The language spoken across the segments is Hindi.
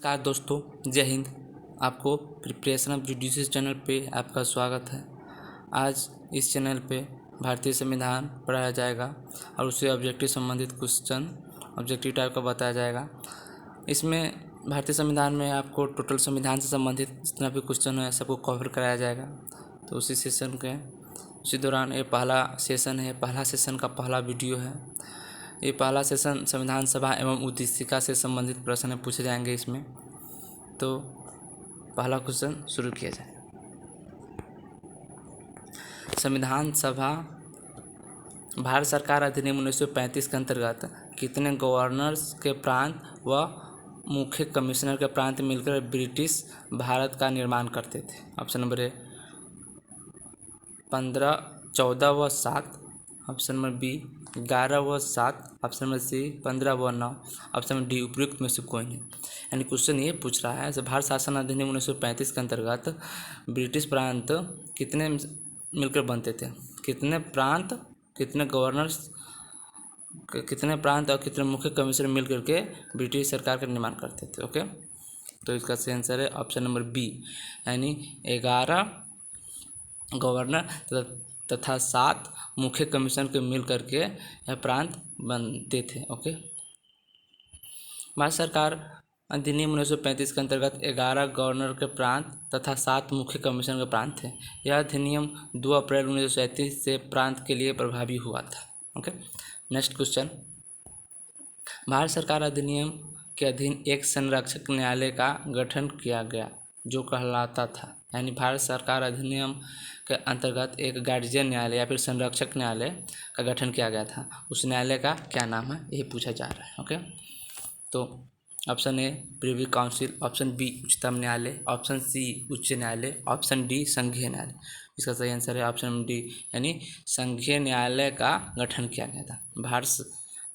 नमस्कार दोस्तों, जय हिंद। आपको प्रिपरेशन ऑफ जुडिशल चैनल पे आपका स्वागत है। आज इस चैनल पे भारतीय संविधान पढ़ाया जाएगा और उससे ऑब्जेक्टिव संबंधित क्वेश्चन ऑब्जेक्टिव टाइप का बताया जाएगा। इसमें भारतीय संविधान में आपको टोटल संविधान से संबंधित जितना भी क्वेश्चन है सबको कवर कराया जाएगा। तो उसी दौरान ये पहला सेशन है, पहला सेशन का पहला वीडियो है। ये पहला सेशन संविधान सभा एवं उद्देशिका से संबंधित प्रश्न पूछे जाएंगे इसमें। तो पहला क्वेश्चन शुरू किया जाए। संविधान सभा भारत सरकार अधिनियम 1935 के अंतर्गत कितने गवर्नर्स के प्रांत व मुख्य कमिश्नर के प्रांत मिलकर ब्रिटिश भारत का निर्माण करते थे? ऑप्शन नंबर ए 15, 14 व 7, ऑप्शन नंबर बी 11 व 7, ऑप्शन नंबर सी 15 व 9, ऑप्शन नंबर डी उपयुक्त में से कोई नहीं। यानी क्वेश्चन ये पूछ रहा है, भारत शासन अधिनियम 1935 के अंतर्गत ब्रिटिश प्रांत कितने मिलकर बनते थे? कितने प्रांत, कितने गवर्नर्स, कितने प्रांत और कितने मुख्य कमिश्नर मिल करके ब्रिटिश सरकार का निर्माण करते थे? ओके, तो इसका सही आंसर है ऑप्शन नंबर बी, यानी 11 गवर्नर तथा 7 मुख्य कमीशन के मिल करके यह प्रांत बनते थे। ओके, भारत सरकार अधिनियम 1935 के अंतर्गत 11 गवर्नर के प्रांत तथा 7 मुख्य कमीशन के प्रांत थे। यह अधिनियम 2 अप्रैल 1937 से प्रांत के लिए प्रभावी हुआ था। Okay, next question. भारत सरकार अधिनियम के अधीन एक संरक्षक न्यायालय का गठन किया गया जो कहलाता था। यानी भारत सरकार अधिनियम के अंतर्गत एक गार्जियन न्यायालय या फिर संरक्षक न्यायालय का गठन किया गया था। उस न्यायालय का क्या नाम है, यही पूछा जा रहा है। ओके, तो option A Privy Council, option B उच्चतम न्यायालय, ऑप्शन सी उच्च न्यायालय, ऑप्शन डी संघीय न्यायालय। इसका सही आंसर है ऑप्शन डी, यानी संघीय न्यायालय का गठन किया गया था।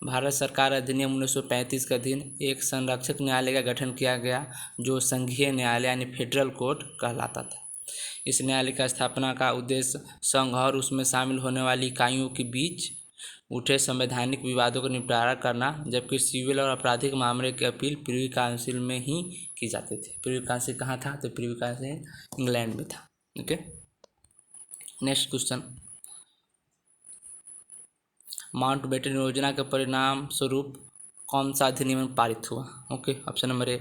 भारत सरकार अधिनियम 1935 के अधीन एक संरक्षक न्यायालय का गठन किया गया जो संघीय न्यायालय यानी फेडरल कोर्ट कहलाता था। इस न्यायालय का स्थापना का उद्देश्य संघ और उसमें शामिल होने वाली इकाइयों के बीच उठे संवैधानिक विवादों का निपटारा करना, जबकि सिविल और आपराधिक मामले की अपील प्रिवी काउंसिल में ही की जाती थी। प्रिवी काउंसिल कहाँ था? तो प्रिवी काउंसिल इंग्लैंड में था। Okay, next question. माउंटबेटन योजना के परिणाम स्वरूप कौन सा अधिनियम पारित हुआ? ओके, ऑप्शन नंबर ए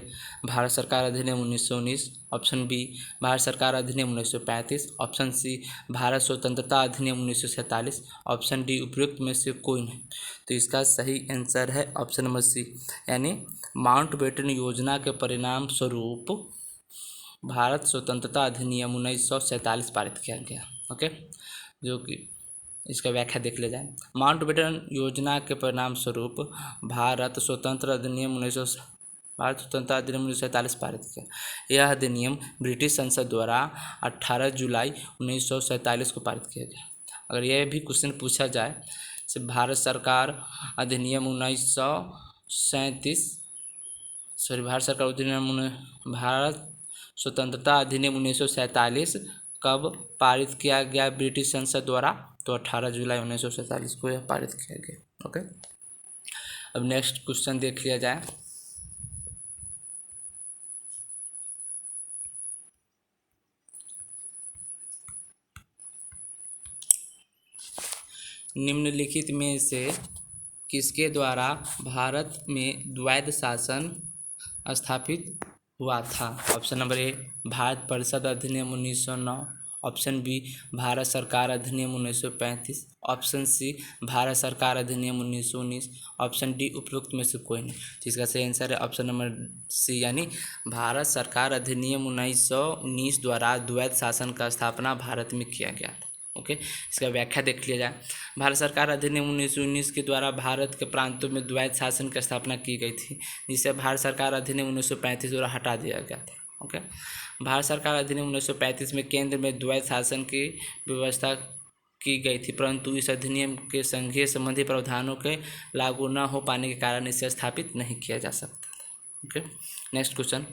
भारत सरकार अधिनियम 1919, ऑप्शन बी भारत सरकार अधिनियम 1935, ऑप्शन सी भारत स्वतंत्रता अधिनियम 1947, ऑप्शन डी उपयुक्त में से कोई नहीं। तो इसका सही आंसर है ऑप्शन नंबर सी, यानी माउंटबेटन योजना के परिणाम स्वरूप भारत स्वतंत्रता अधिनियम 1947 पारित किया गया। ओके, जो कि इसका व्याख्या देख ले जाए। माउंटबेटन योजना के परिणाम स्वरूप भारत स्वतंत्रता अधिनियम 1947 पारित किया। यह अधिनियम ब्रिटिश संसद द्वारा 18 जुलाई 1947 को पारित किया गया। अगर यह भी क्वेश्चन पूछा जाए से भारत सरकार अधिनियम 1937 भारत स्वतंत्रता अधिनियम 1947 कब पारित किया गया ब्रिटिश संसद द्वारा? तो 18 जुलाई 1947 को यह पारित किया गया। ओके, अब नेक्स्ट क्वेश्चन देख लिया जाए। निम्नलिखित में से किसके द्वारा भारत में द्वैध शासन स्थापित हुआ था? ऑप्शन नंबर ए भारत परिषद अधिनियम 1909, ऑप्शन बी भारत सरकार अधिनियम 1935, ऑप्शन सी भारत सरकार अधिनियम 1919, ऑप्शन डी उपयुक्त में से कोई नहीं। तो इसका सही आंसर है ऑप्शन नंबर सी, यानी भारत सरकार अधिनियम 1919 द्वारा द्वैध शासन का स्थापना भारत में किया गया था। ओके, इसका व्याख्या देख लिया जाए। भारत सरकार अधिनियम 1919 के द्वारा भारत के प्रांतों में द्वैध शासन की स्थापना की गई थी, जिसे भारत सरकार अधिनियम 1935 द्वारा हटा दिया गया था। ओके, भारत सरकार अधिनियम 1935 में केंद्र में द्वैध शासन की व्यवस्था की गई थी, परंतु इस अधिनियम के संघीय संबंधी प्रावधानों के लागू न हो पाने के कारण इसे स्थापित नहीं किया जा सकता था। Okay, next question.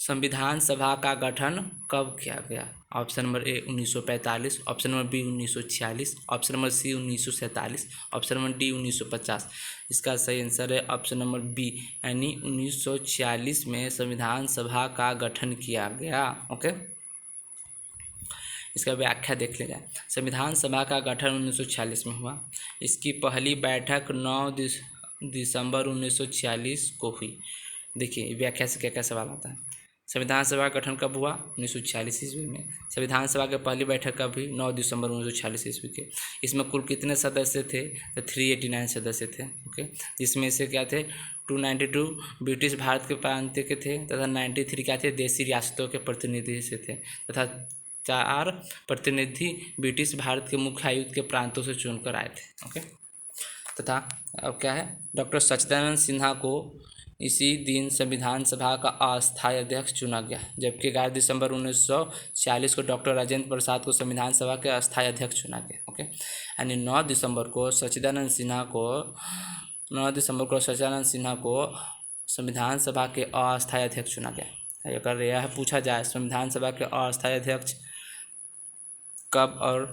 संविधान सभा का गठन कब किया गया? Option number A 1945, option number B 1946, option number C 1947, option number D 1950। इसका सही आंसर है ऑप्शन नंबर बी, यानी 1946 में संविधान सभा का गठन किया गया। ओके, इसका व्याख्या देख लिया जाए। संविधान सभा का गठन 1946 में हुआ। इसकी पहली बैठक 9 दिसंबर 1946 को हुई। देखिए व्याख्या से क्या क्या सवाल आता है। संविधान सभा का गठन कब हुआ? 1946 ईस्वी में। संविधान सभा की पहली बैठक कब हुई? 9 दिसंबर 1946 ईस्वी के। इसमें कुल कितने सदस्य थे? तो 389 सदस्य थे। ओके, जिसमें से क्या थे? 292 ब्रिटिश भारत के प्रांत के थे तथा 93 क्या थे? देशी रियासतों के प्रतिनिधि से थे तथा 4 प्रतिनिधि ब्रिटिश भारत के मुख्य आयुक्त के प्रांतों से चुनकर आए थे। ओके, तथा अब क्या है? डॉक्टर सच्चिदानंद सिन्हा को इसी दिन संविधान सभा का अस्थायी अध्यक्ष चुना गया, जबकि 11 दिसंबर 1946 को डॉक्टर राजेंद्र प्रसाद को संविधान सभा के अस्थायी अध्यक्ष चुना गया। ओके, यानी 9 दिसंबर को सच्चिदानंद सिन्हा को संविधान सभा के अस्थायी अध्यक्ष चुना गया। अगर यह पूछा जाए संविधान सभा के अस्थायी अध्यक्ष कब और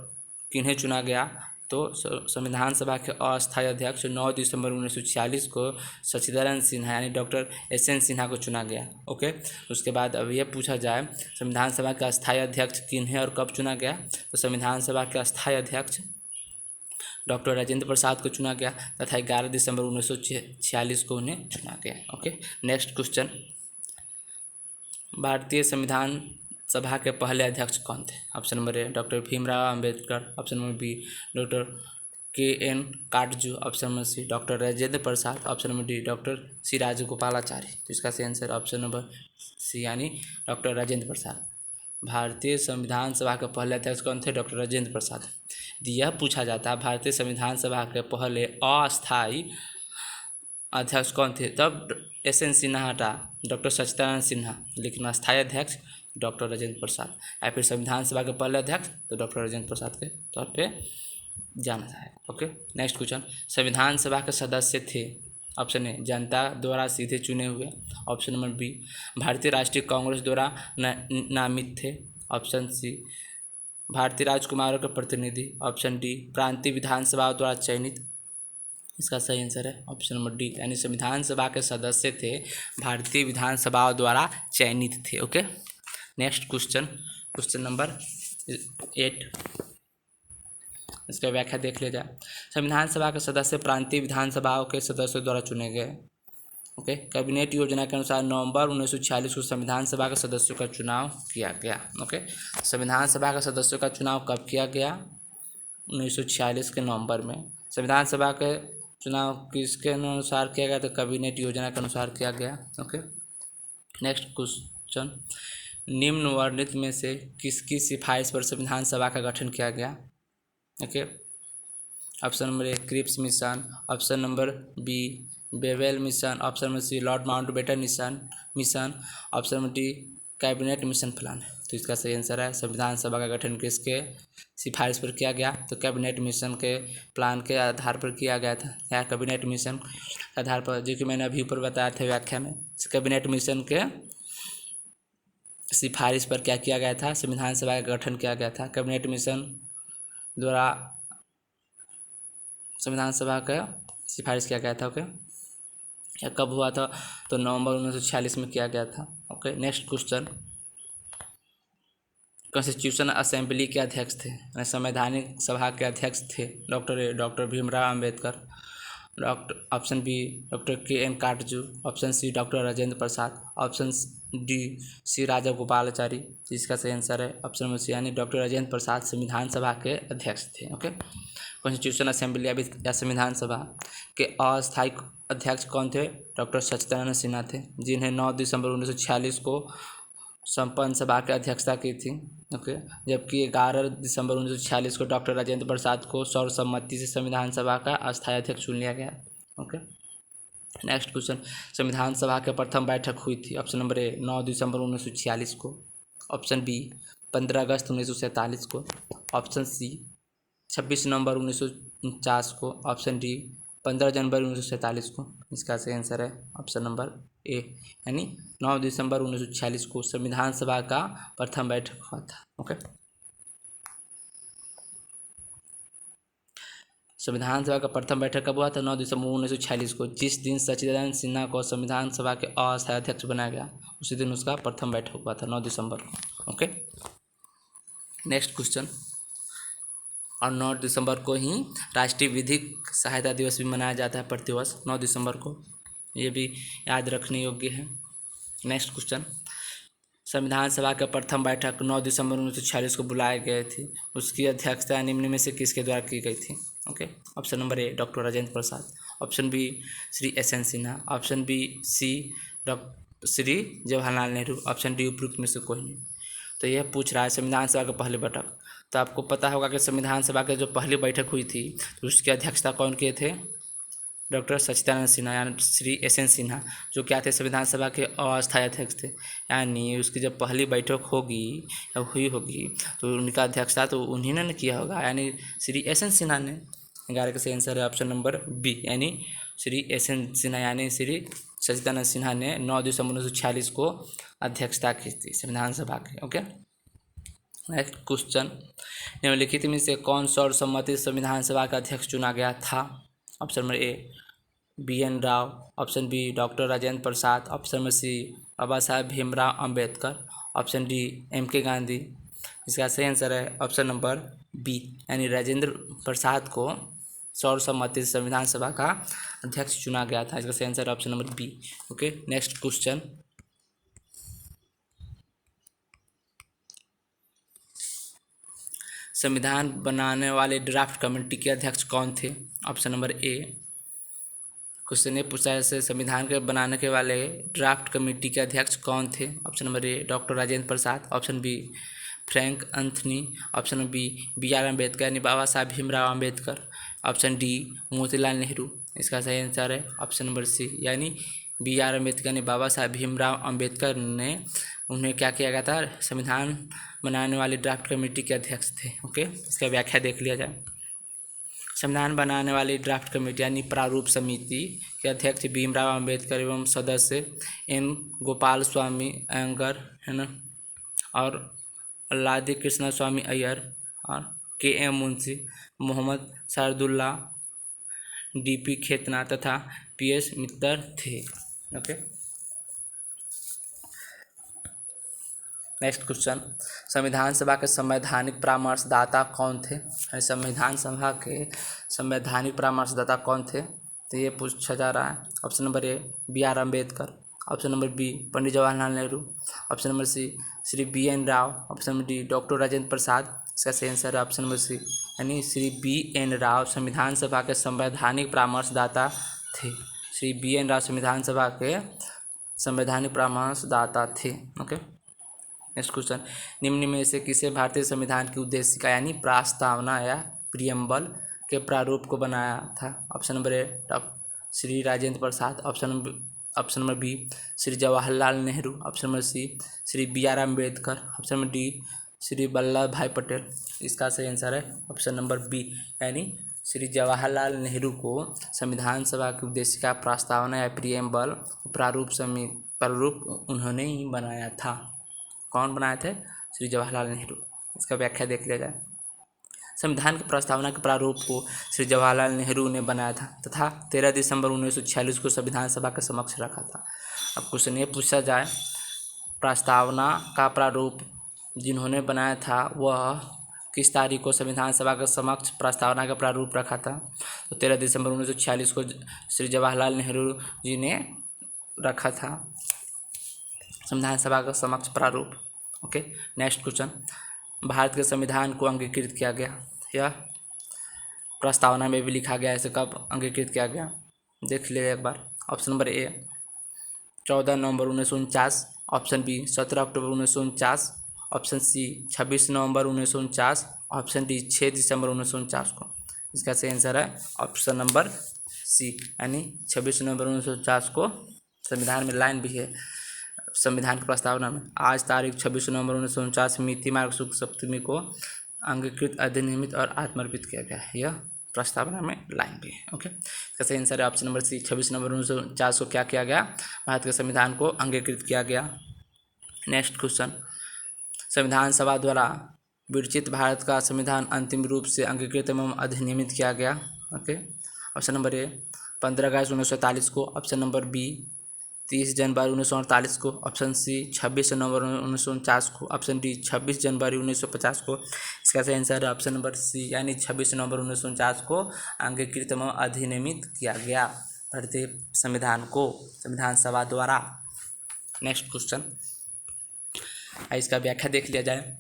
किन्हें चुना गया, तो संविधान सभा के अस्थायी अध्यक्ष 9 दिसंबर 1946 को सच्चिदानंद सिन्हा यानी डॉक्टर एस.एन. सिन्हा को चुना गया। ओके, उसके बाद अब यह पूछा जाए संविधान सभा के अस्थायी अध्यक्ष किन्हें और कब चुना गया, तो संविधान सभा के अस्थायी अध्यक्ष डॉक्टर राजेंद्र प्रसाद को चुना गया तथा 11 दिसंबर 1946 को उन्हें चुना गया। ओके, नेक्स्ट क्वेश्चन, भारतीय संविधान सभा के पहले अध्यक्ष कौन थे? Option number A doctor Bhimrao Ambedkar, option number B doctor K N. Katju, option number C doctor Rajendra Prasad, option number D doctor C Rajagopalachari. तो इसका सही आंसर ऑप्शन नंबर सी यानी डॉक्टर राजेंद्र प्रसाद। भारतीय संविधान सभा के पहले अध्यक्ष कौन थे? डॉक्टर राजेंद्र प्रसाद। यह पूछा जाता है भारतीय संविधान सभा के पहले अस्थायी अध्यक्ष कौन थे, तब एस.एन. सिन्हा हटा डॉक्टर सच्चिदानंद सिन्हा, लेकिन अस्थायी अध्यक्ष डॉक्टर राजेंद्र प्रसाद, या फिर संविधान सभा के पहले अध्यक्ष तो डॉक्टर राजेंद्र प्रसाद के तौर पे जाना जाएगा। ओके, नेक्स्ट क्वेश्चन, संविधान सभा के सदस्य थे? ऑप्शन ए जनता द्वारा सीधे चुने हुए, ऑप्शन नंबर बी भारतीय राष्ट्रीय कांग्रेस द्वारा नामित थे, ऑप्शन सी भारतीय राजकुमारों के प्रतिनिधि, ऑप्शन डी प्रांतीय विधानसभा द्वारा चयनित। इसका सही आंसर है ऑप्शन नंबर डी, यानी संविधान सभा के सदस्य थे भारतीय विधानसभा द्वारा चयनित थे। Okay, next question, question number 8, इसका व्याख्या देख लिया जाए। संविधान सभा के सदस्य प्रांतीय विधानसभाओं के सदस्यों द्वारा चुने गए। ओके, कैबिनेट योजना के अनुसार नवंबर 1946 को संविधान सभा के सदस्यों का चुनाव किया गया। ओके, संविधान सभा के सदस्यों का चुनाव कब किया गया? 1946 के नवंबर में। संविधान सभा के चुनाव किसके अनुसार किया गया? तो कैबिनेट योजना के अनुसार किया गया। ओके, नेक्स्ट क्वेश्चन, निम्न वर्णित में से किसकी सिफारिश पर संविधान सभा का गठन किया गया? Okay, option number A Cripps Mission, option number B Wavell Mission, option number C Lord Mountbatten Mission, option number D Cabinet Mission Plan. तो इसका सही आंसर है संविधान सभा का गठन किसके सिफारिश पर किया गया? तो कैबिनेट मिशन के प्लान के आधार पर किया गया था, या कैबिनेट मिशन के आधार पर, जो कि मैंने अभी ऊपर बताया था व्याख्या में। कैबिनेट मिशन के सिफारिश पर क्या किया गया था? संविधान सभा का गठन किया गया था। कैबिनेट मिशन द्वारा संविधान सभा का सिफारिश किया गया था। ओके, यह कब हुआ था? तो नवंबर 1946 में किया गया था। Okay, next question, constitution assembly के अध्यक्ष थे, संवैधानिक सभा के अध्यक्ष थे doctor Bhimrao Ambedkar, option B doctor K N. Katju, option C doctor Rajendra Prasad, option D C Rajagopalachari. जिसका सही आंसर है ऑप्शन नंबर सी यानी डॉक्टर राजेंद्र प्रसाद संविधान सभा के अध्यक्ष थे। ओके, कॉन्स्टिट्यूशन असेंबली या संविधान सभा के अस्थायी अध्यक्ष कौन थे? डॉक्टर सच्चिदानंद सिन्हा थे, जिन्हें 9 दिसंबर 1946 को संपन्न सभा की अध्यक्षता की थी। ओके, जबकि 11 दिसंबर 1946 को डॉक्टर राजेंद्र प्रसाद को सर्वसम्मति से संविधान सभा का अस्थायी अध्यक्ष चुन लिया गया। ओके, नेक्स्ट क्वेश्चन, संविधान सभा की प्रथम बैठक हुई थी? ऑप्शन नंबर ए 9 दिसंबर 1946 को, ऑप्शन बी 15 अगस्त 1947 को, ऑप्शन सी 26 नवंबर 1949 को, ऑप्शन डी 15 जनवरी 1947 को। इसका सही आंसर है ऑप्शन नंबर ए, यानी 9 दिसंबर 1946 को संविधान सभा का प्रथम बैठक हुआ था। ओके, संविधान सभा का प्रथम बैठक कब हुआ था? 9 दिसंबर 1946 को। जिस दिन सच्चिदानंद सिन्हा को संविधान सभा के अस्थायी अध्यक्ष बनाया गया उसी दिन उसका प्रथम बैठक हुआ था, 9 दिसंबर को। Okay, next question. और 9 दिसंबर को ही राष्ट्रीय विधिक सहायता दिवस भी मनाया जाता है प्रतिवर्ष 9 दिसंबर को, ये भी याद रखने योग्य है। Next question. संविधान सभा का प्रथम बैठक 9 दिसंबर 1946 को बुलाए गए थे, उसकी अध्यक्षता निम्न में से किसके द्वारा की गई थी? Okay, option number A doctor Rajendra Prasad, option B Shri S N. Sinha, option B C doctor Shri Jawaharlal Nehru, option D उपयुक्त में से कोई नहीं। तो यह पूछ रहा है संविधान सभा का पहली बैठक। तो आपको पता होगा कि संविधान सभा की जो पहली बैठक हुई थी तो उसकी अध्यक्षता कौन किए थे? डॉक्टर सच्चिदानंद सिन्हा यानी श्री एस.एन. सिन्हा, जो क्या थे? संविधान सभा के अस्थायी अध्यक्ष थे। यानी उसकी जब पहली बैठक होगी या हुई होगी तो उनका अध्यक्षता तो उन्हीं ने किया होगा, यानी श्री एस.एन. सिन्हा ने। 11 का सही आंसर है ऑप्शन नंबर बी, यानी श्री एस.एन. सिन्हा यानी श्री सच्चिदानंद सिन्हा ने 9 दिसंबर 1946 को अध्यक्षता की थी संविधान सभा की। Okay, next question. निम्नलिखित में से कौन सर्वसम्मति संविधान सभा का अध्यक्ष चुना गया था? Option number A B N. Rao, option B doctor Rajendra Prasad, option number C Baba Saheb Bhimrao Ambedkar, option D M.K. Gandhi. इसका सही आंसर है ऑप्शन नंबर बी, यानी राजेंद्र प्रसाद को सर्वसम्मति संविधान सभा का अध्यक्ष चुना गया था। इसका सही आंसर है option number B. Okay, next question. संविधान बनाने वाले ड्राफ्ट कमेटी के अध्यक्ष कौन थे? ऑप्शन नंबर ए। क्वेश्चन ये पूछा है संविधान के बनाने के वाले ड्राफ्ट कमेटी के अध्यक्ष कौन थे? Option number A doctor Rajendra Prasad, option B Frank Anthony, option number B R Ambedkar यानी बाबा साहब भीमराव अम्बेडकर, ऑप्शन डी मोतीलाल नेहरू। इसका सही आंसर है ऑप्शन नंबर सी, यानी बी आर अम्बेडकर यानी बाबा साहब भीमराव अम्बेडकर ने उन्हें क्या किया गया था? संविधान बनाने वाली ड्राफ्ट कमेटी के अध्यक्ष थे। ओके, इसका व्याख्या देख लिया जाए। संविधान बनाने वाली ड्राफ्ट कमेटी यानी प्रारूप समिति के अध्यक्ष भीमराव अम्बेडकर एवं सदस्य एन गोपाल स्वामी अयंगर है ना, और लादी कृष्णा स्वामी अय्यर और के.एम. मुंशी, मोहम्मद सरदुल्ला, डी.पी. खेतना तथा पी.एस. मित्तर थे। Okay, next question. संविधान सभा के संवैधानिक परामर्शदाता कौन थे? संविधान सभा के संवैधानिक परामर्शदाता कौन थे? तो ये पूछा जा रहा है। Option number A B R Ambedkar, option number B Pandit Jawaharlal Nehru, option number C Shri B N. Rao, option number D doctor Rajendra Prasad. इसका सही आंसर है ऑप्शन नंबर सी, यानी श्री बी.एन. राव संविधान सभा के संवैधानिक परामर्शदाता थे। श्री बी.एन. राव संविधान सभा के संवैधानिक परामर्शदाता थे। Okay, next question. निम्न में से किसे भारतीय संविधान की उद्देशिका यानी प्रस्तावना या प्रियम्बल के प्रारूप को बनाया था? Option number A doctor Shri Rajendra Prasad, option number B Shri Jawaharlal Nehru, option number C Shri B R Ambedkar, option number D Shri Vallabhbhai Patel. इसका सही आंसर है ऑप्शन नंबर बी, यानी श्री जवाहरलाल नेहरू को संविधान सभा की उद्देशिका प्रस्तावना या प्रियम्बल प्रारूप उन्होंने ही बनाया था। कौन बनाए थे? श्री जवाहरलाल नेहरू। इसका व्याख्या देख लिया जाए। संविधान की प्रस्तावना के प्रारूप को श्री जवाहरलाल नेहरू ने बनाया था तथा 13 दिसंबर 1946 को संविधान सभा के समक्ष रखा था। अब क्वेश्चन ये पूछा जाए, प्रस्तावना का प्रारूप जिन्होंने बनाया था वह किस तारीख को संविधान सभा के समक्ष प्रस्तावना का प्रारूप रखा था? तो 13 दिसंबर 1946 को श्री जवाहरलाल नेहरू जी ने रखा था संविधान सभा का समक्ष प्रारूप। Okay, next question. भारत के संविधान को अंगीकृत किया गया, यह प्रस्तावना में भी लिखा गया, इसे कब अंगीकृत किया गया? देख लीजिए एक बार। ऑप्शन नंबर ए 14 नवंबर 1949, ऑप्शन बी 17 अक्टूबर 1949, ऑप्शन सी 26 नवंबर 1949, ऑप्शन डी 6 दिसंबर 1949 को। इसका सही आंसर है ऑप्शन नंबर सी, यानी 26 नवंबर 1949 को। संविधान में लाइन भी है संविधान की प्रस्तावना में, आज तारीख 26 नवंबर 1949 मिति मार्ग शुक्ल सप्तमी को अंगीकृत, अधिनियमित और आत्मर्पित किया गया है। यह प्रस्तावना में लाएंगे। ओके, इसका सही आंसर है ऑप्शन नंबर सी। 26 नवंबर 1949 को क्या किया गया? भारत के संविधान को अंगीकृत किया गया। नेक्स्ट क्वेश्चन, संविधान सभा द्वारा विरचित भारत का संविधान अंतिम रूप से अंगीकृत एवं अधिनियमित किया गया। ओके, ऑप्शन नंबर ए 15 अगस्त 1947 को, ऑप्शन नंबर बी 30 जनवरी 1948 को, ऑप्शन सी 26 नवंबर 1949 को, ऑप्शन डी 26 जनवरी 1950 को। इसका सही आंसर है ऑप्शन नंबर सी, यानी 26 नवंबर 1949 को अंगीकृत एवं अधिनियमित किया गया भारतीय संविधान को संविधान सभा द्वारा। नेक्स्ट क्वेश्चन, इसका व्याख्या देख लिया जाए।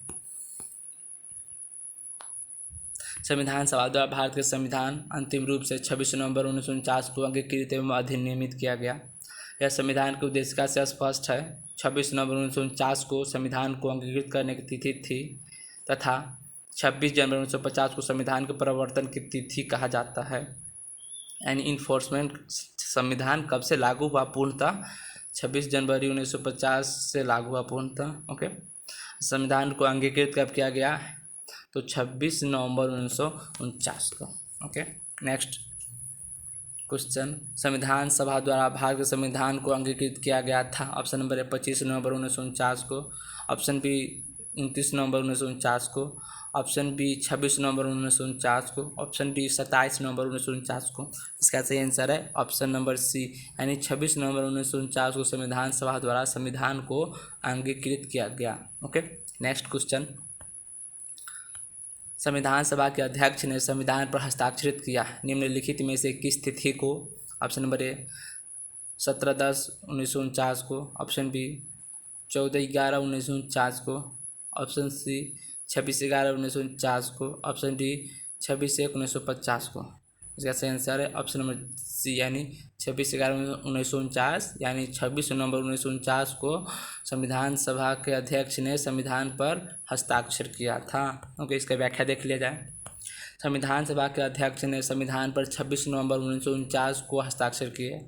संविधान सभा द्वारा भारत के संविधान अंतिम रूप से 26 नवंबर 1949 को अंगीकृत एवं अधिनियमित किया गया। यह संविधान के उद्देश्य से स्पष्ट है। 26 नवंबर 1949 को संविधान को अंगीकृत करने की तिथि थी तथा 26 जनवरी 1950 को संविधान के प्रवर्तन की तिथि कहा जाता है। यानी इन्फोर्समेंट संविधान कब से लागू हुआ? पूर्णतः 26 जनवरी 1950 से लागू हुआ पूर्णतः। ओके, संविधान को अंगीकृत कब किया गया? तो 26 नवंबर 1949 को। ओके, नेक्स्ट क्वेश्चन, संविधान सभा द्वारा भारत के संविधान को अंगीकृत किया गया था। ऑप्शन नंबर ए 25 नवंबर 1949 को, ऑप्शन बी 29 नवंबर 1949 को, ऑप्शन बी 26 नवंबर 1949 को, ऑप्शन डी 27 नवंबर 1949 को। इसका सही आंसर है ऑप्शन नंबर सी, यानी 26 नवंबर 1949 को संविधान सभा द्वारा संविधान को अंगीकृत किया गया। ओके, नेक्स्ट क्वेश्चन, संविधान सभा के अध्यक्ष ने संविधान पर हस्ताक्षरित किया निम्नलिखित में से किस तिथि को? ऑप्शन नंबर ए 17/10/1949 को, ऑप्शन बी 14/11/1949 को, ऑप्शन सी 26/11/1949 को, ऑप्शन डी 26/1/1950 को। इसका सही आंसर है ऑप्शन नंबर सी, यानी 26/11/1949, यानी 26 नवंबर 1949 को संविधान सभा के अध्यक्ष ने संविधान पर हस्ताक्षर किया था। ओके, इसका व्याख्या देख लिया जाए। संविधान सभा के अध्यक्ष ने संविधान पर 26 नवंबर 1949 को हस्ताक्षर किए।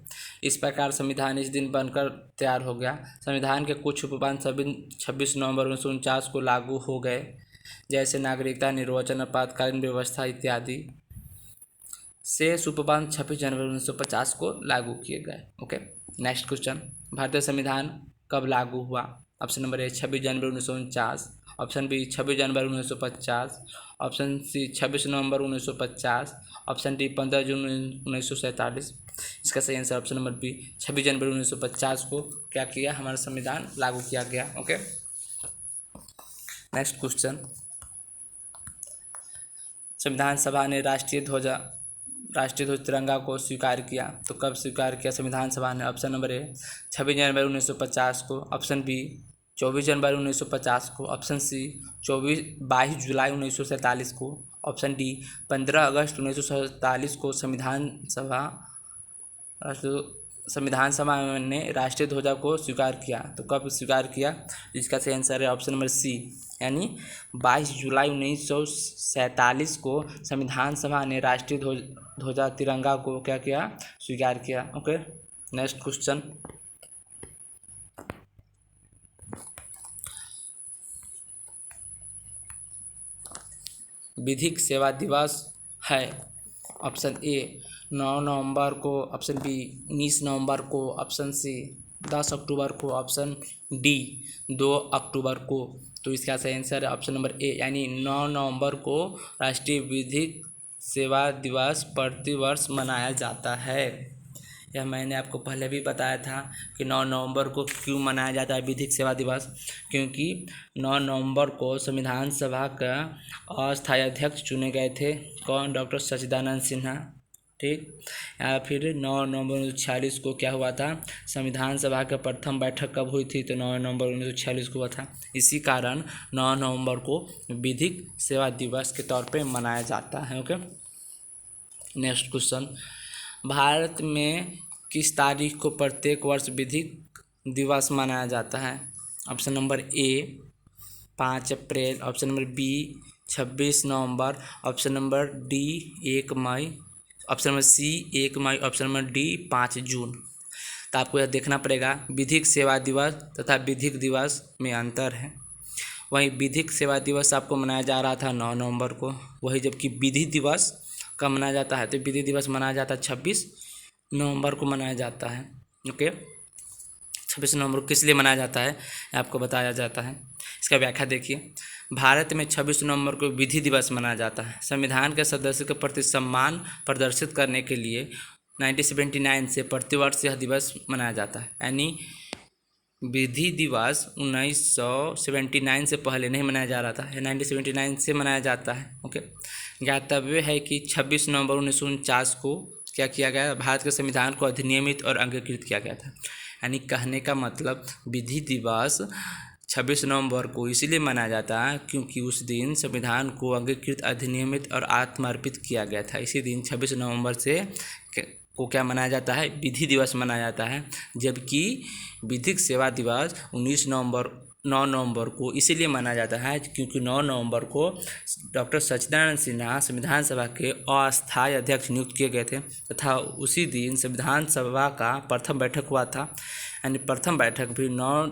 इस प्रकार संविधान इस दिन बनकर तैयार हो गया। संविधान के कुछ उपबंध सभी 26 नवंबर 1949 को लागू हो गए, जैसे नागरिकता, निर्वाचन, आपातकालीन व्यवस्था इत्यादि। शेष उपबंध 26 जनवरी 1950 को लागू किए गए। ओके, नेक्स्ट क्वेश्चन, भारतीय संविधान कब लागू हुआ? ऑप्शन नंबर ए 26 जनवरी 1949, ऑप्शन बी 26 जनवरी 1950, ऑप्शन सी 26 नवंबर 1950, ऑप्शन डी 15 जून 1947। इसका सही आंसर ऑप्शन नंबर बी 26 जनवरी 1950 को क्या किया? हमारा संविधान लागू किया गया। ओके, नेक्स्ट क्वेश्चन, संविधान सभा ने राष्ट्रीय ध्वज तिरंगा को स्वीकार किया तो कब स्वीकार किया संविधान सभा ने? ऑप्शन नंबर ए 26 जनवरी 1950 को, ऑप्शन बी 24 जनवरी 1950 को, ऑप्शन सी 22 जुलाई 1947 को, ऑप्शन डी 15 अगस्त 1947 को संविधान सभा ने राष्ट्रीय ध्वज को स्वीकार किया तो कब स्वीकार किया? इसका सही आंसर है ऑप्शन नंबर सी, यानी 22 जुलाई 1947 को संविधान सभा ने राष्ट्रीय ध्वज तिरंगा को क्या किया? स्वीकार किया। ओके, नेक्स्ट क्वेश्चन, विधिक सेवा दिवस है। ऑप्शन ए 9 नवंबर को, ऑप्शन बी 19 नवंबर को, ऑप्शन सी 10 अक्टूबर को, ऑप्शन डी 2 अक्टूबर को। तो इसका सही आंसर है ऑप्शन नंबर ए, यानी 9 नवंबर को राष्ट्रीय विधिक सेवा दिवस प्रतिवर्ष मनाया जाता है। यह मैंने आपको पहले भी बताया था कि 9 नवंबर को क्यों मनाया जाता है विधिक सेवा दिवस, क्योंकि 9 नवंबर को संविधान सभा का अस्थायी अध्यक्ष चुने गए थे। कौन? डॉक्टर सच्चिदानंद सिन्हा। ठीक, या फिर 9 नवंबर 1946 को क्या हुआ था? संविधान सभा का प्रथम बैठक कब हुई थी? तो 9 नवंबर 1946 को हुआ था। इसी कारण 9 नवंबर को विधिक सेवा दिवस के तौर पे मनाया जाता है। ओके, नेक्स्ट क्वेश्चन, भारत में किस तारीख को प्रत्येक वर्ष विधिक दिवस मनाया जाता है? ऑप्शन नंबर ए 5 अप्रैल, ऑप्शन नंबर बी 26 नवंबर, ऑप्शन नंबर डी 1 मई, ऑप्शन नंबर सी 1 मई, ऑप्शन नंबर डी 5 जून। तो आपको यह देखना पड़ेगा विधिक सेवा दिवस तथा विधिक दिवस में अंतर है। वहीं विधिक सेवा दिवस आपको मनाया जा रहा था 9 नवंबर को, वही जबकि विधि दिवस कब मनाया जाता है? तो विधि दिवस मनाया जाता है 26 नवंबर को मनाया जाता है। ओके, 26 नवंबर को किस लिए मनाया जाता है आपको बताया जाता है। इसका व्याख्या देखिए। भारत में 26 नवंबर को विधि दिवस मनाया जाता है। संविधान के सदस्य के प्रति सम्मान प्रदर्शित करने के लिए 1979 से प्रतिवर्ष यह दिवस मनाया जाता है। यानी विधि दिवस 1979 से पहले नहीं मनाया जा रहा था, 1979 से मनाया जाता है। ओके, ज्ञातव्य है कि 26 नवंबर 1949 को क्या किया गया? भारत के संविधान को अधिनियमित और अंगीकृत किया गया था। यानी कहने का मतलब विधि दिवस 26 नवंबर को इसीलिए मनाया जाता है क्योंकि उस दिन संविधान को अंगीकृत, अधिनियमित और आत्मर्पित किया गया था। इसी दिन 26 नवंबर से को क्या मनाया जाता है? विधि दिवस मनाया जाता है। जबकि विधिक सेवा दिवस 9 नवंबर को इसीलिए मनाया जाता है क्योंकि 9 नवंबर को डॉक्टर सच्चिदानंद सिन्हा संविधान सभा के अस्थायी अध्यक्ष नियुक्त किए गए थे तथा उसी दिन संविधान सभा का प्रथम बैठक हुआ था। यानी प्रथम बैठक भी 9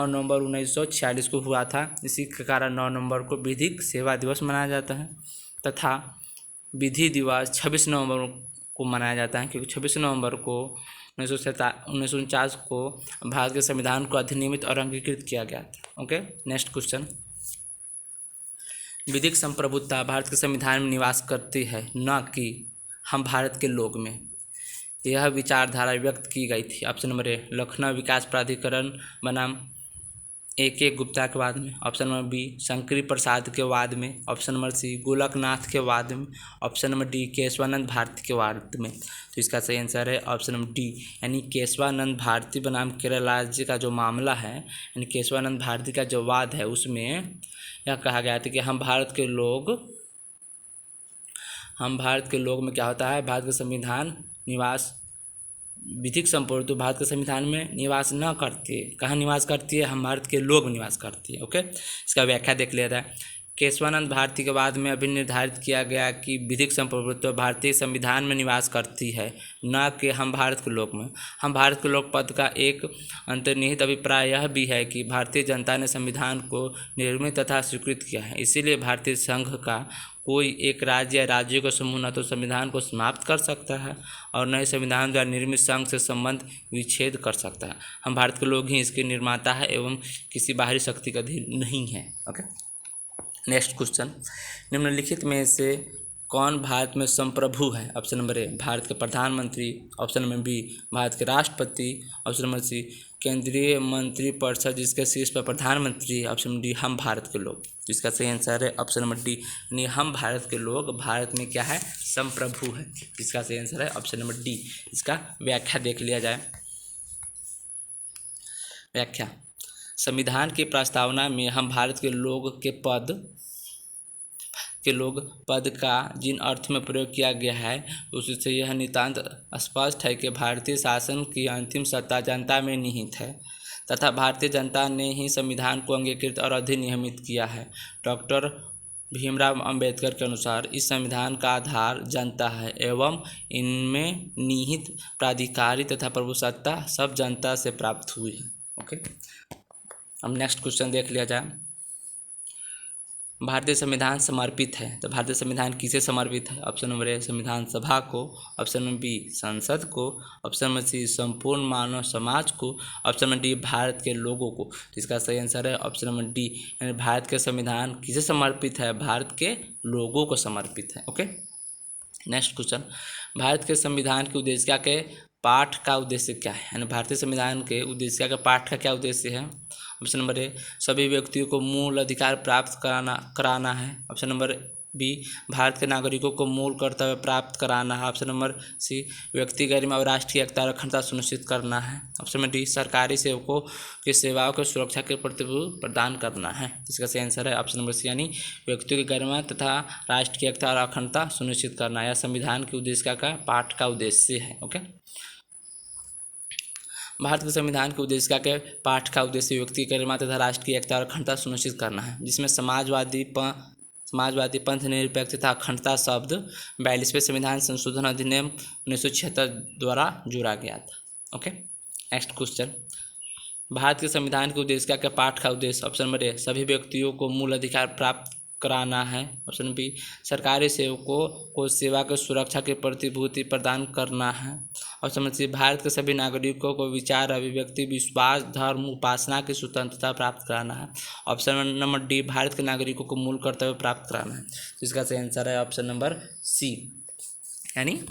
नवंबर 1946 को हुआ था। इसी के कारण 9 नवंबर को विधिक सेवा दिवस मनाया जाता है तथा विधि दिवस 26 नवंबर को मनाया जाता है क्योंकि 26 नवंबर को 1949 को भारत के संविधान को अधिनियमित और अंगीकृत किया गया था। Okay, next question. विधिक संप्रभुता भारत के संविधान में निवास करती है, न कि हम भारत के लोग में। यह विचारधारा व्यक्त की गई थी। ऑप्शन नंबर ए लखनऊ विकास प्राधिकरण बनाम A.K. गुप्ता के वाद में। ऑप्शन नंबर बी शंकरी प्रसाद के वाद में। ऑप्शन नंबर सी गोलकनाथ के वाद में। Option number D Kesavananda Bharati के वाद में। तो इसका सही आंसर है ऑप्शन नंबर डी, यानी केशवानंद भारती बनाम केरल राज्य का जो मामला है, यानी केशवानंद भारती का जो वाद है, उसमें यह कहा गया था कि हम भारत के लोग में क्या होता है? भारत का संविधान निवास विधिक संप्रभुता भारत के संविधान में निवास न करती है। कहाँ निवास करती है? हम भारत के लोग निवास करती है। ओके, इसका व्याख्या देख लिया जाए। केशवानंद भारती के बाद में अभी निर्धारित किया गया कि विधिक संप्रभुता भारतीय संविधान में निवास करती है, न कि हम भारत के लोग में। हम भारत के लोग पद का एक अंतर्निहित अभिप्राय यह भी है कि भारतीय जनता ने संविधान को निर्मित तथा स्वीकृत किया है। इसीलिए भारतीय संघ का कोई एक राज्य या राज्यों का समूह न तो संविधान को समाप्त कर सकता है और न ही संविधान द्वारा निर्मित संघ से संबंध विच्छेद कर सकता है। हम भारत के लोग ही इसके निर्माता है एवं किसी बाहरी शक्ति का अधीन नहीं है। Okay, next question. निम्नलिखित में से कौन भारत में संप्रभु है? ऑप्शन नंबर ए भारत के प्रधानमंत्री। ऑप्शन नंबर बी भारत के राष्ट्रपति। ऑप्शन नंबर सी केंद्रीय मंत्रिपरिषद जिसके शीर्ष पर प्रधानमंत्री। ऑप्शन नंबर डी हम भारत के लोग। जिसका सही आंसर है ऑप्शन नंबर डी, यानी हम भारत के लोग भारत में क्या है? संप्रभु है। इसका सही आंसर है ऑप्शन नंबर डी। इसका व्याख्या देख लिया जाए। व्याख्या। संविधान की प्रस्तावना में हम भारत के लोग पद का जिन अर्थ में प्रयोग किया गया है उससे यह नितांत स्पष्ट है कि भारतीय शासन की अंतिम सत्ता जनता में निहित है तथा भारतीय जनता ने ही संविधान को अंगीकृत और अधिनियमित किया है। डॉक्टर भीमराव अंबेडकर के अनुसार इस संविधान का आधार जनता है एवं इनमें निहित प्राधिकारी तथा प्रभुसत्ता सब जनता से प्राप्त हुई है। ओके, अब नेक्स्ट क्वेश्चन देख लिया जाए। भारतीय संविधान समर्पित है, तो भारतीय संविधान किसे समर्पित है? ऑप्शन नंबर ए संविधान सभा को। ऑप्शन नंबर बी संसद को। ऑप्शन नंबर सी संपूर्ण मानव समाज को। ऑप्शन नंबर डी भारत के लोगों को। तो इसका सही आंसर है ऑप्शन नंबर डी, यानी भारत के संविधान किसे समर्पित है? भारत के लोगों को समर्पित है। Okay, next question. भारत के संविधान के उद्देश्य के पाठ का उद्देश्य क्या है? यानी भारतीय संविधान के उद्देश्य के पाठ का क्या उद्देश्य है? ऑप्शन नंबर ए सभी व्यक्तियों को मूल अधिकार प्राप्त कराना है। ऑप्शन नंबर बी भारत के नागरिकों को मूल कर्तव्य प्राप्त कराना है। ऑप्शन नंबर सी व्यक्ति गरिमा और राष्ट्रीय एकता और अखंडता सुनिश्चित करना है। ऑप्शन नंबर डी सरकारी सेवकों की सेवाओं को सुरक्षा के प्रतिभूति प्रदान करना है। इसका सही आंसर है ऑप्शन नंबर सी, यानी व्यक्तियों की गरिमा तथा राष्ट्रीय एकता और अखंडता सुनिश्चित करना। यह संविधान के उद्देश्य का पाठ का उद्देश्य है। ओके, भारत के संविधान के उद्देश्य के पाठ का उद्देश्य व्यक्ति की गरिमा तथा राष्ट्रीय एकता और अखंडता सुनिश्चित करना है, जिसमें समाजवादी पंथ निरपेक्ष तथा अखंडता शब्द 42वें संविधान संशोधन अधिनियम 1976 द्वारा जोड़ा गया था। Okay, next question. भारत के संविधान के उद्देश्य के पाठ का उद्देश्य। ऑप्शन नंबर ए सभी व्यक्तियों को मूल अधिकार प्राप्त कराना है। ऑप्शन बी, सरकारी सेवकों को सेवा की सुरक्षा की प्रतिभूति प्रदान करना है। ऑप्शन सी, भारत के सभी नागरिकों को विचार, अभिव्यक्ति, विश्वास, धर्म, उपासना की स्वतंत्रता प्राप्त कराना है। ऑप्शन नंबर डी, भारत के नागरिकों को मूल कर्तव्य प्राप्त कराना है। तो इसका सही आंसर है ऑप्शन नंबर सी, यानी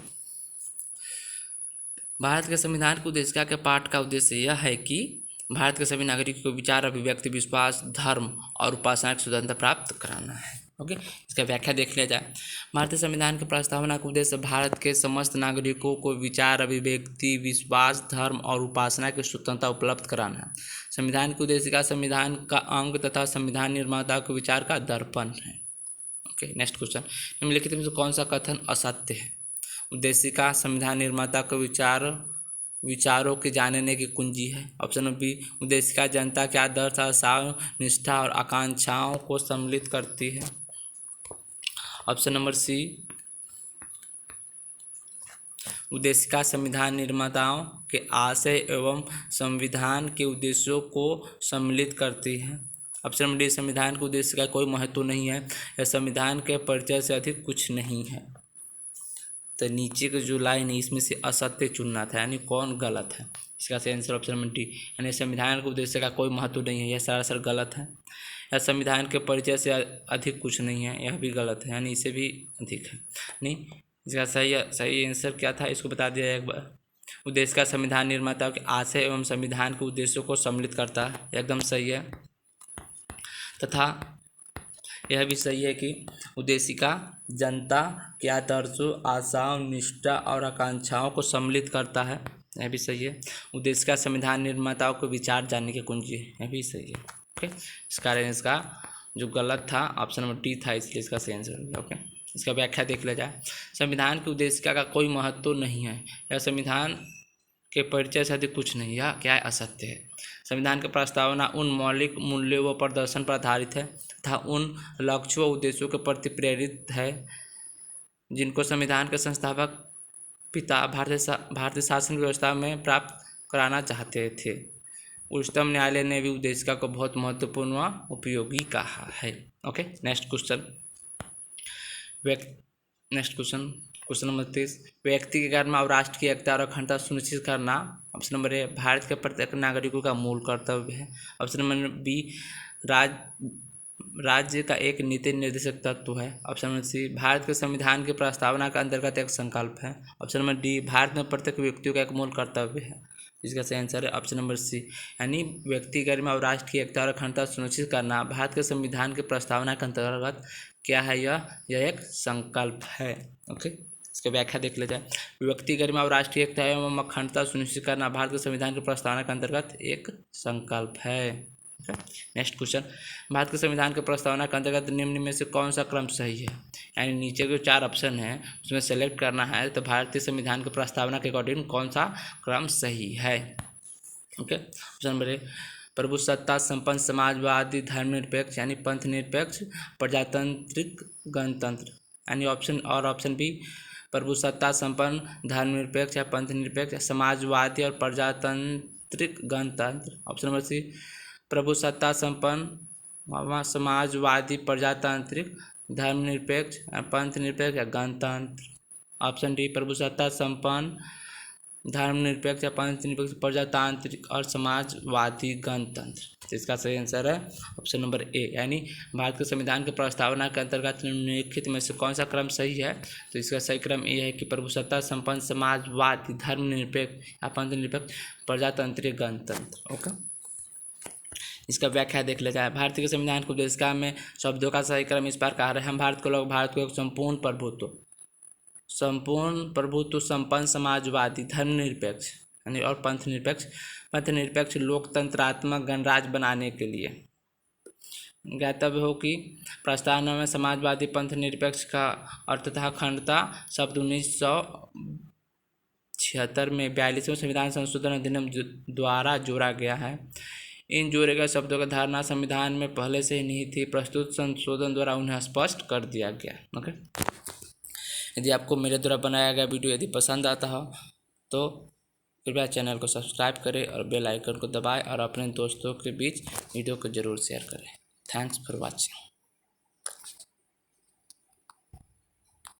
भारत के संविधान के उद्देशिका के पाठ का उद्देश्य यह है कि भारत के सभी नागरिकों को विचार, अभिव्यक्ति, विश्वास, धर्म और उपासना की स्वतंत्रता प्राप्त कराना है। ओके, इसका व्याख्या देख लिया जाए। भारतीय संविधान की प्रस्तावना का उद्देश्य भारत के समस्त नागरिकों को विचार, अभिव्यक्ति, विश्वास, धर्म और उपासना की स्वतंत्रता उपलब्ध कराना है। संविधान की उद्देशिका संविधान का अंग तथा संविधान निर्माता के विचार का दर्पण है। ओके, नेक्स्ट क्वेश्चन, निम्नलिखित में से कौन सा कथन असत्य है? उद्देशिका संविधान निर्माता के विचारों के जानने की कुंजी है। ऑप्शन बी, उद्देशिका जनता के आदर्श, आशाओं, निष्ठा और आकांक्षाओं को सम्मिलित करती है। ऑप्शन नंबर सी, उद्देशिका संविधान निर्माताओं के आशय एवं संविधान के उद्देश्यों को सम्मिलित करती है। ऑप्शन नंबर डी, संविधान के उद्देश्य का कोई महत्व नहीं है, यह संविधान के परिचय से अधिक कुछ नहीं है। तो नीचे के जो लाइन है इसमें से असत्य चुनना था, यानी कौन गलत है। इसका सही आंसर ऑप्शन नंबर डी, यानी संविधान के उद्देश्य का कोई महत्व नहीं है, यह सरासर गलत है। या संविधान के परिचय से अधिक कुछ नहीं है, यह भी गलत है, यानी इससे भी अधिक है। नहीं, इसका सही आंसर क्या था इसको बता दिया एक बार। उद्देश्य का संविधान निर्माताओं के आशय एवं संविधान के उद्देश्यों को सम्मिलित करता है, एकदम सही है। तथा यह भी सही है कि उद्देशिका जनता के आदर्शों, आशाओं, निष्ठा और आकांक्षाओं को सम्मिलित करता है, यह भी सही है। उद्देशिका संविधान निर्माताओं को विचार जानने की कुंजी है, यह भी सही है। ओके, इस कारण इसका जो गलत था ऑप्शन नंबर डी था, इसलिए इसका सही आंसर होगा। ओके, इसका व्याख्या देख लिया जाए। संविधान की उद्देशिका का कोई महत्व नहीं है, यह संविधान के परिचय से अधिक कुछ नहीं, यह क्या है? असत्य है। संविधान की प्रस्तावना उन मौलिक मूल्यों व प्रदर्शन पर आधारित है तथा उन लक्ष्यों व उद्देश्यों के प्रति प्रेरित है जिनको संविधान के संस्थापक पिता भारतीय शासन व्यवस्था में प्राप्त कराना चाहते थे। उच्चतम न्यायालय ने भी उद्देशिका को बहुत महत्वपूर्ण व उपयोगी कहा है। Okay, next question, question number 30, व्यक्ति के कर्म और राष्ट्र की एकता और अखंडता सुनिश्चित करना। ऑप्शन नंबर ए, भारत के प्रत्येक नागरिकों का मूल कर्तव्य है। ऑप्शन नंबर बी, राज्य का एक नीति निर्देशक तत्व है। ऑप्शन नंबर सी, भारत के संविधान की प्रस्तावना के अंतर्गत एक संकल्प है। ऑप्शन नंबर डी, भारत में प्रत्येक व्यक्तियों का एक मूल कर्तव्य है। इसका सही आंसर है ऑप्शन नंबर सी, यानी व्यक्ति कर्म और राष्ट्र की एकता और अखंडता सुनिश्चित करना भारत के संविधान की प्रस्तावना के अंतर्गत क्या है? यह एक संकल्प है। ओके, इसकी व्याख्या देख ले जाए। व्यक्ति कर्म और राष्ट्रीय एकता एवं अखंडता सुनिश्चित करना भारत के संविधान की प्रस्तावना के अंतर्गत एक संकल्प है। नेक्स्ट क्वेश्चन, भारत के संविधान के प्रस्तावना के अंतर्गत निम्न में से कौन सा क्रम सही है? यानी नीचे के 4 ऑप्शन है उसमें सेलेक्ट करना है, तो भारतीय संविधान के प्रस्तावना के अकॉर्डिंग कौन सा क्रम सही है? ओके, ऑप्शन नंबर ए, प्रभुसत्ता संपन्न समाजवादी धर्मनिरपेक्ष यानी पंथ निरपेक्ष प्रजातांत्रिक गणतंत्र, यानी ऑप्शन बी, प्रभुसत्ता संपन्न धर्मनिरपेक्ष या पंथ निरपेक्ष समाजवादी और प्रजातांत्रिक गणतंत्र। ऑप्शन नंबर सी, प्रभुसत्ता संपन्न समाजवादी प्रजातांत्रिक धर्मनिरपेक्ष पंथ निरपेक्ष या गणतंत्र। ऑप्शन डी, प्रभुसत्ता संपन्न धर्मनिरपेक्ष या पंथ निरपेक्ष प्रजातांत्रिक और समाजवादी गणतंत्र। इसका सही आंसर है ऑप्शन नंबर ए, यानी भारत के संविधान के प्रस्तावना के अंतर्गत निम्नलिखित में से कौन सा क्रम सही है? तो इसका सही क्रम ये है कि प्रभुसत्ता संपन्न समाजवादी धर्मनिरपेक्ष या पंथ निरपेक्ष प्रजातांत्रिक गणतंत्र। ओके, इसका व्याख्या देख लिया जाए। भारतीय के संविधान के उद्देशिका में शब्दों का सही क्रम इस प्रकार है। हम भारत को एक संपूर्ण प्रभुत्व संपन्न समाजवादी धर्मनिरपेक्ष यानी और पंथ निरपेक्ष लोकतंत्रात्मक गणराज्य बनाने के लिए ज्ञातव्य हो कि प्रस्तावना में समाजवादी पंथ निरपेक्ष का अर्थ तथा अखंडता शब्द 1976 में 42वें संविधान संशोधन अधिनियम द्वारा जोड़ा गया है। इन जोड़े गए शब्दों की धारणा संविधान में पहले से ही नहीं थी, प्रस्तुत संशोधन द्वारा उन्हें स्पष्ट कर दिया गया। ओके, यदि आपको मेरे द्वारा बनाया गया वीडियो यदि पसंद आता हो तो कृपया चैनल को सब्सक्राइब करें और बेल आइकन को दबाएं और अपने दोस्तों के बीच वीडियो को जरूर शेयर करें। Thanks for watching.